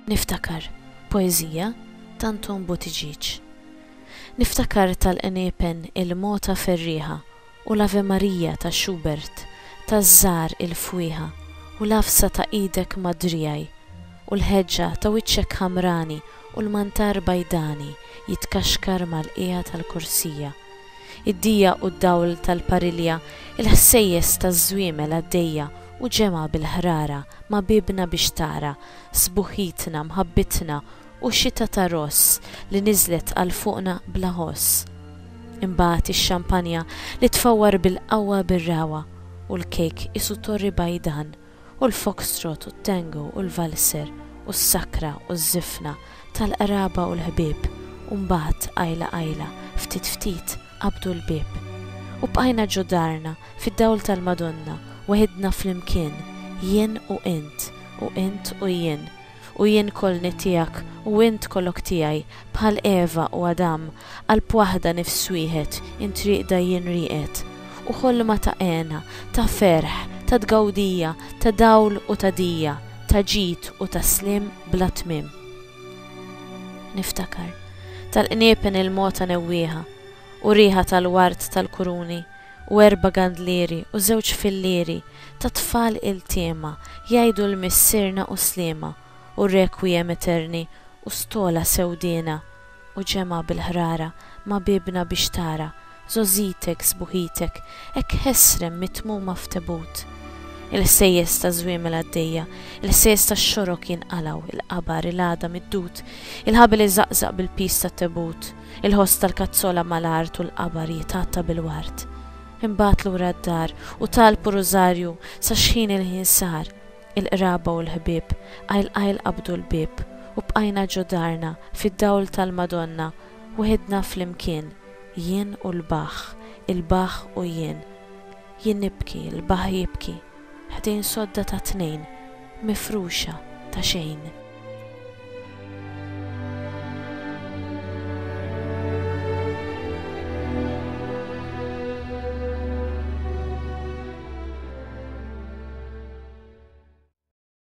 Niftakar poezija ta' Anton Buttigieg. Niftakar tal-qniepen il-Mota ferriħa u l-Ave Marija ta' Schubert, taż-żgħar il-fwieħa u l-afsa ta' idek madrijaj u l-ħeġġa ta' wiċċek ħamrani u l-mantar bajdani jitkaxkar mal-qija tal-kursija. Id-dija u d-dawl tal-parilja, il-ħsejjes taż-żwiemel għaddejja u ġema bil-ħrara ma bibna biex tara, sbuħitna mħabbitna u xita ta' ross li niżlet għal fuqna bla ħoss. Imbagħad ix-xampanja li tfawwar bil-qawwa bir-rawa u l-kejk isu torri bajdan u l-foxtrot u t-tango u l-valser u s-sakra u z-zifna tal-qraba u l-ħbieb u mbagħad qajla ftit ftit qabdu l-bieb. U bqajna ġudarna fid-dawl tal-Madonna waħedna flimkien, jien u int u jien kolni tiegħek u int kollok tiegħi bħal Eva u Adam qalb waħda nifs wieħed intriqda jien rieqed u ħolma ta' għena, ta' ferħ, ta' tgawdija, ta' dawl u ta' dija, ta' ġid u ta' slim bla tmiem. Niftakar tal-qniepen il-Mota newwieħa u riħa tal-wart tal-kuruni u 4 gandlieri u 2 fillieri ta' tfal il-tema jgħidu l-missirna u slima u rekwiem eterni u stola sewdiena u ġema bil-ħrara ma bibna biex tara żożitek sbuħitek hekk ħesrem mitmuma f'tebut. Il-ħsejjes ta' żwiemel għaddejja, il-ħsejjes tax-xorok jinqalaw, il-qabar il-għada mid-dud, il-ħabel iżaqżaq bil-pis tat-tebut, il-ħoss tal-kazzola mal-art u l-qabar jitatta bil-wart. Imbagħad lura d-dar u talbu rużarju sa xħin il-ħin sar, il-qraba u l-ħbieb qajl qabdu l-bieb u bqajna ġudarna fid-dawl tal-Madonna waħedna flimkien, jien u l-baħ, il-baħ u jien nibki, il-baħ jibki, ħdejn sodda ta' 2 mifruxa ta' xejn.